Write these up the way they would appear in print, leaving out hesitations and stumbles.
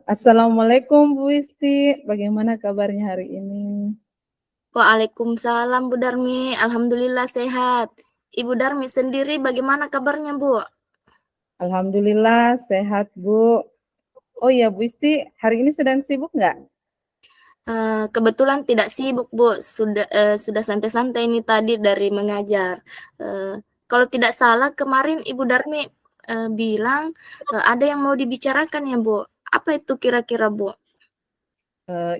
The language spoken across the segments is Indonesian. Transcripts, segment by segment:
Assalamualaikum Bu Isti, bagaimana kabarnya hari ini? Waalaikumsalam Bu Darmi, alhamdulillah sehat. Ibu Darmi sendiri bagaimana kabarnya Bu? Alhamdulillah sehat Bu. Oh iya Bu Isti, hari ini sedang sibuk nggak? Kebetulan tidak sibuk Bu, sudah santai-santai ini tadi dari mengajar. Kalau tidak salah kemarin Ibu Darmi bilang ada yang mau dibicarakan ya Bu. Apa itu kira-kira Bu?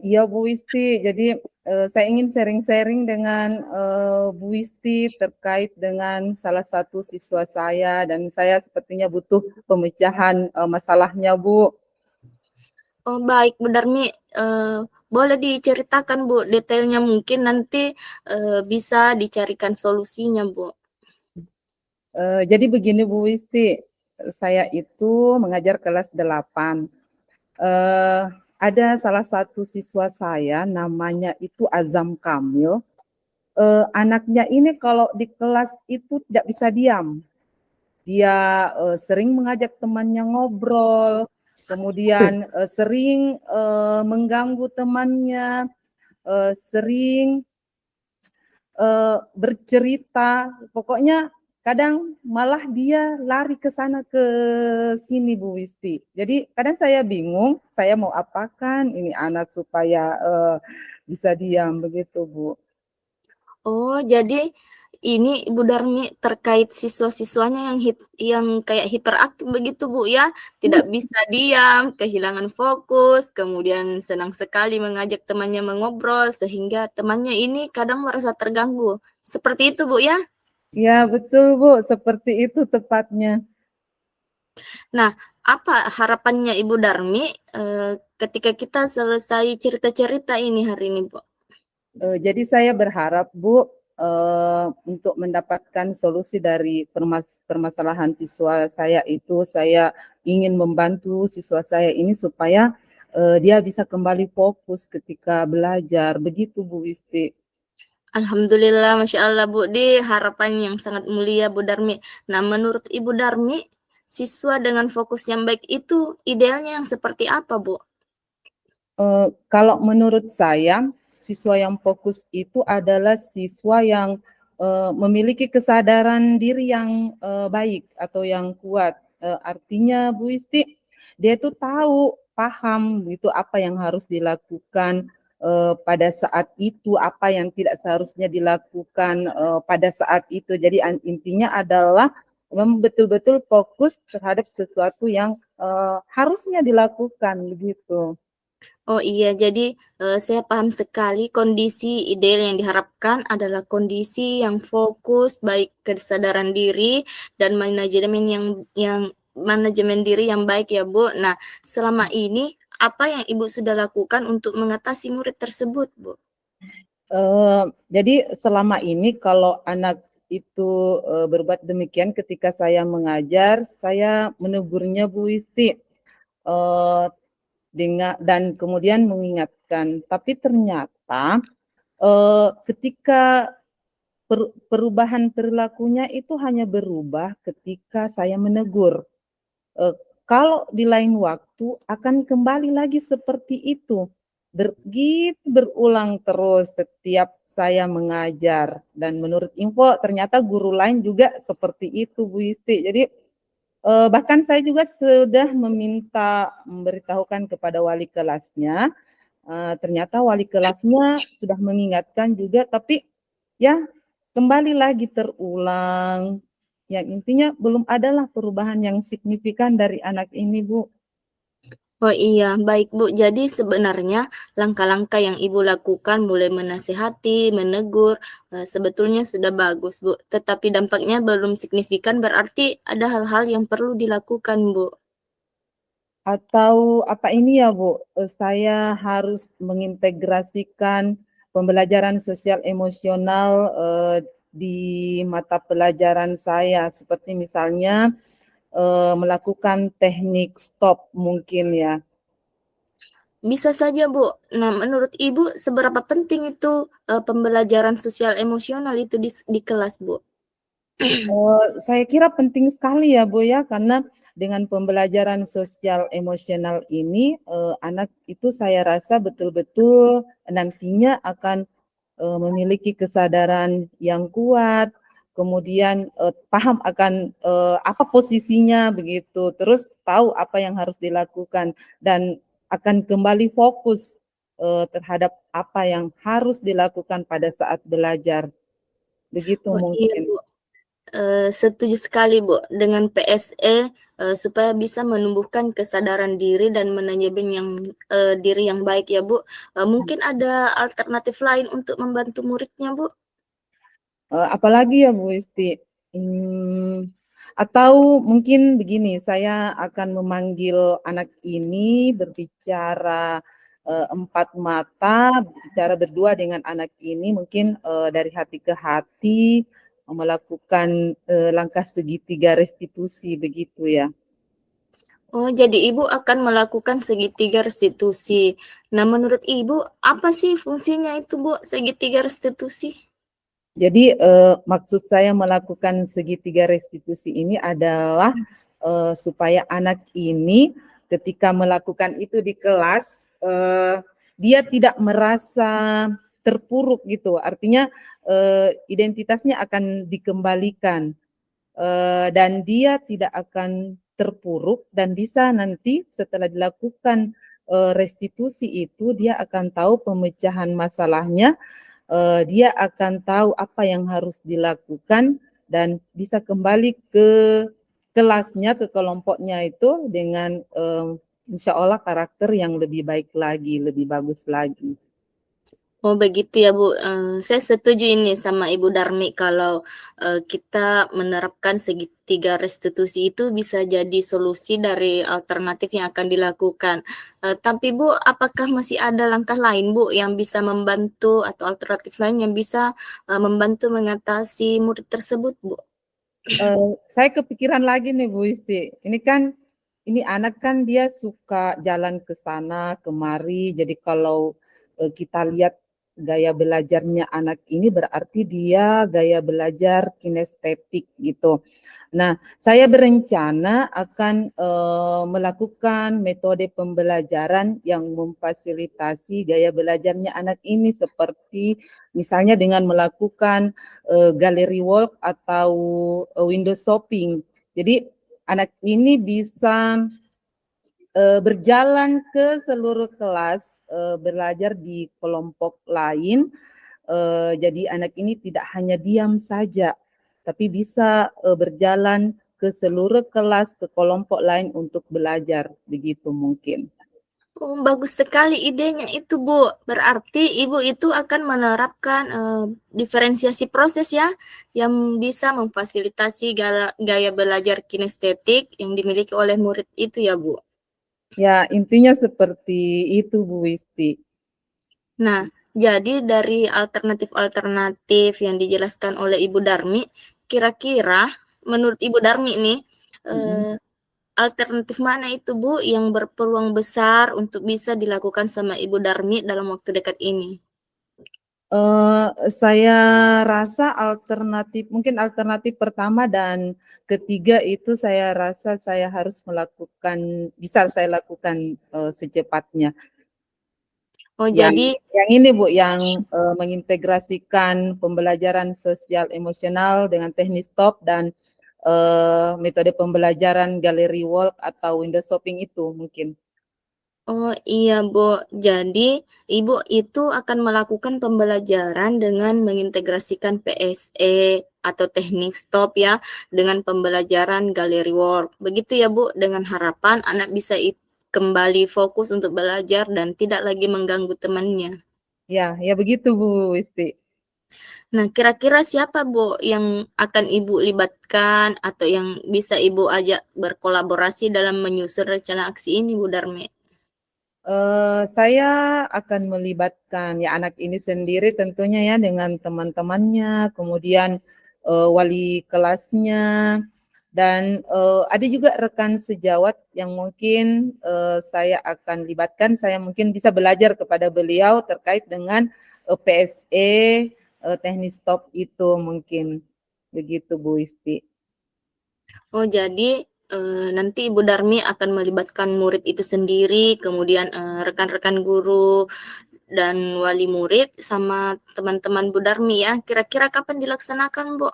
Iya Bu Isti, jadi saya ingin sharing-sharing dengan Bu Isti terkait dengan salah satu siswa saya dan saya sepertinya butuh pemecahan masalahnya Bu. Oh baik Bu Darmi, boleh diceritakan Bu detailnya mungkin nanti bisa dicarikan solusinya Bu. Jadi begini Bu Isti, saya itu mengajar kelas 8. Eh, ada salah satu siswa saya namanya itu Azam Kamil. Anaknya ini kalau di kelas itu tidak bisa diam. Dia sering mengajak temannya ngobrol, kemudian sering mengganggu temannya, sering bercerita, pokoknya kadang malah dia lari ke sana ke sini Bu Wisti. Jadi kadang saya bingung, saya mau apakan ini anak supaya bisa diam begitu Bu. Oh, jadi ini Ibu Darmi terkait siswa-siswanya yang kayak hiperaktif begitu, Bu, ya? Tidak bisa diam, kehilangan fokus, kemudian senang sekali mengajak temannya mengobrol, sehingga temannya ini kadang merasa terganggu. Seperti itu, Bu, ya? Ya betul Bu, seperti itu tepatnya. Nah, apa harapannya Ibu Darmi ketika kita selesai cerita-cerita ini hari ini, Bu? Jadi saya berharap Bu untuk mendapatkan solusi dari permasalahan siswa saya itu, saya ingin membantu siswa saya ini supaya dia bisa kembali fokus ketika belajar. Begitu Bu Isti. Alhamdulillah, Masya Allah Bu, di harapan yang sangat mulia Bu Darmi. Nah, menurut Ibu Darmi, siswa dengan fokus yang baik itu idealnya yang seperti apa Bu? Kalau menurut saya, siswa yang fokus itu adalah siswa yang memiliki kesadaran diri yang baik atau yang kuat. Artinya Bu Isti, dia itu tahu, paham gitu apa yang harus dilakukan pada saat itu, apa yang tidak seharusnya dilakukan pada saat itu. Jadi intinya adalah betul-betul fokus terhadap sesuatu yang harusnya dilakukan begitu. Oh iya, jadi saya paham sekali kondisi ideal yang diharapkan adalah kondisi yang fokus, baik kesadaran diri dan manajemen diri yang baik ya Bu. Nah, selama ini apa yang Ibu sudah lakukan untuk mengatasi murid tersebut Bu? Jadi selama ini kalau anak itu berbuat demikian ketika saya mengajar, saya menegurnya Bu Isti dengan dan kemudian mengingatkan. Tapi ternyata ketika perubahan perilakunya itu hanya berubah ketika saya menegur. Eh, Kalau di lain waktu akan kembali lagi seperti itu. Berulang terus setiap saya mengajar. Dan menurut info ternyata guru lain juga seperti itu Bu Isti. Jadi bahkan saya juga sudah meminta memberitahukan kepada wali kelasnya. Ternyata wali kelasnya sudah mengingatkan juga, tapi ya kembali lagi terulang. Yang intinya belum adalah perubahan yang signifikan dari anak ini, Bu. Oh iya, baik Bu. Jadi sebenarnya langkah-langkah yang Ibu lakukan mulai menasihati, menegur, sebetulnya sudah bagus Bu. Tetapi dampaknya belum signifikan berarti ada hal-hal yang perlu dilakukan Bu. Atau apa ini ya, Bu? Saya harus mengintegrasikan pembelajaran sosial emosional di mata pelajaran saya, seperti misalnya melakukan teknik stop mungkin ya. Bisa saja Bu. Nah menurut Ibu seberapa penting itu pembelajaran sosial emosional itu di kelas Bu? Saya kira penting sekali ya Bu ya, karena dengan pembelajaran sosial emosional ini, anak itu saya rasa betul-betul nantinya akan memiliki kesadaran yang kuat, kemudian paham akan apa posisinya begitu, terus tahu apa yang harus dilakukan dan akan kembali fokus terhadap apa yang harus dilakukan pada saat belajar. Begitu Oh iya mungkin. Bu, setuju sekali Bu dengan PSE, supaya bisa menumbuhkan kesadaran diri dan manajemen diri yang baik ya Bu. Mungkin ada alternatif lain untuk membantu muridnya Bu? Apalagi ya Bu Isti? Atau mungkin begini, saya akan memanggil anak ini berbicara empat mata, bicara berdua dengan anak ini, mungkin dari hati ke hati, melakukan langkah segitiga restitusi begitu ya. Oh, jadi Ibu akan melakukan segitiga restitusi. Nah, menurut Ibu, apa sih fungsinya itu, Bu, segitiga restitusi? Jadi maksud saya melakukan segitiga restitusi ini adalah supaya anak ini ketika melakukan itu di kelas dia tidak merasa terpuruk gitu. Artinya identitasnya akan dikembalikan dan dia tidak akan terpuruk dan bisa nanti setelah dilakukan restitusi itu dia akan tahu pemecahan masalahnya, dia akan tahu apa yang harus dilakukan dan bisa kembali ke kelasnya, ke kelompoknya itu dengan insya Allah karakter yang lebih baik lagi, lebih bagus lagi. Oh, begitu ya, Bu. Saya setuju ini sama Ibu Darmi kalau, kita menerapkan segitiga restitusi itu bisa jadi solusi dari alternatif yang akan dilakukan. Tapi Bu, apakah masih ada langkah lain, Bu, yang bisa membantu atau alternatif lain yang bisa, membantu mengatasi murid tersebut, Bu? Saya kepikiran lagi nih Bu Isti, ini anak kan dia suka jalan ke sana kemari, jadi kalau kita lihat gaya belajarnya anak ini berarti dia gaya belajar kinestetik gitu. Nah, saya berencana akan melakukan metode pembelajaran yang memfasilitasi gaya belajarnya anak ini seperti misalnya dengan melakukan gallery walk atau window shopping. Jadi anak ini bisa berjalan ke seluruh kelas, belajar di kelompok lain. Jadi anak ini tidak hanya diam saja, tapi bisa berjalan ke seluruh kelas, ke kelompok lain untuk belajar, begitu mungkin. Oh, bagus sekali idenya itu, Bu. Berarti Ibu itu akan menerapkan, diferensiasi proses ya, yang bisa memfasilitasi gaya belajar kinestetik yang dimiliki oleh murid itu ya, Bu? Ya, intinya seperti itu Bu Wisti. Nah, jadi dari alternatif-alternatif yang dijelaskan oleh Ibu Darmi, kira-kira menurut Ibu Darmi nih, Mm-mm. eee, alternatif mana itu, Bu, yang berpeluang besar untuk bisa dilakukan sama Ibu Darmi dalam waktu dekat ini? Saya rasa mungkin alternatif pertama dan ketiga itu saya rasa saya harus bisa saya lakukan secepatnya. Oh, Yang jadi yang ini Bu, yang mengintegrasikan pembelajaran sosial emosional dengan teknis stop dan metode pembelajaran gallery walk atau window shopping itu mungkin. oh iya, Bu. Jadi Ibu itu akan melakukan pembelajaran dengan mengintegrasikan PSE atau teknik stop ya, dengan pembelajaran gallery work. Begitu ya, Bu, dengan harapan anak bisa kembali fokus untuk belajar dan tidak lagi mengganggu temannya. Ya, ya begitu Bu Wisti. Nah, kira-kira siapa, Bu, yang akan Ibu libatkan atau yang bisa Ibu ajak berkolaborasi dalam menyusun rencana aksi ini, Bu Darmi? Saya akan melibatkan ya anak ini sendiri tentunya ya dengan teman-temannya, kemudian wali kelasnya, dan ada juga rekan sejawat yang mungkin saya akan libatkan. Saya mungkin bisa belajar kepada beliau terkait dengan PSE, teknis stop itu mungkin begitu Bu Isti. Oh, jadi nanti Ibu Darmi akan melibatkan murid itu sendiri, kemudian rekan-rekan guru dan wali murid sama teman-teman Bu Darmi ya. Kira-kira kapan dilaksanakan, Bu?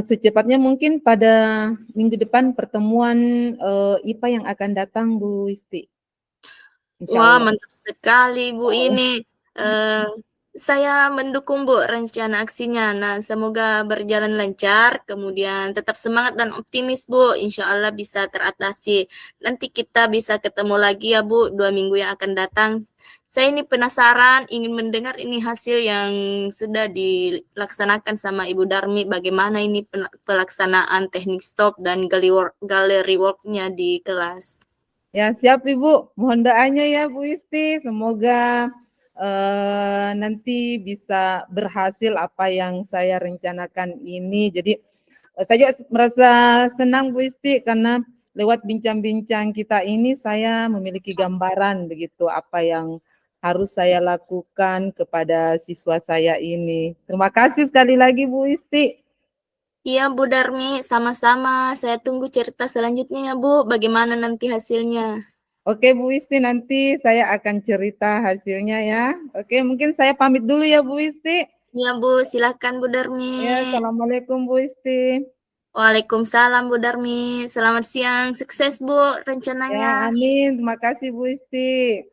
Secepatnya mungkin pada minggu depan pertemuan IPA yang akan datang Bu Isti. Insya Wah, Allah. mantap sekali Bu ini. Eh, saya mendukung Bu rencana aksinya. Nah, semoga berjalan lancar, kemudian tetap semangat dan optimis Bu. Insya Allah bisa teratasi. Nanti kita bisa ketemu lagi ya Bu, 2 minggu yang akan datang. Saya ini penasaran, ingin mendengar ini hasil yang sudah dilaksanakan sama Ibu Darmi. Bagaimana ini pelaksanaan teknik stop dan gallery work-nya di kelas. Ya, siap Ibu. Mohon doanya ya Bu Isti. Semoga nanti bisa berhasil apa yang saya rencanakan ini. Jadi saya juga merasa senang Bu Isti karena lewat bincang-bincang kita ini saya memiliki gambaran begitu apa yang harus saya lakukan kepada siswa saya ini. Terima kasih sekali lagi Bu Isti. Iya Bu Darmi, sama-sama. Saya tunggu cerita selanjutnya ya Bu, bagaimana nanti hasilnya. Oke Bu Isti, nanti saya akan cerita hasilnya ya. Oke, mungkin saya pamit dulu ya Bu Isti. Iya Bu, silakan Bu Darmi. Ya, Assalamualaikum Bu Isti. Waalaikumsalam Bu Darmi. Selamat siang, sukses Bu Ya, rencananya. amin. Terima kasih Bu Isti.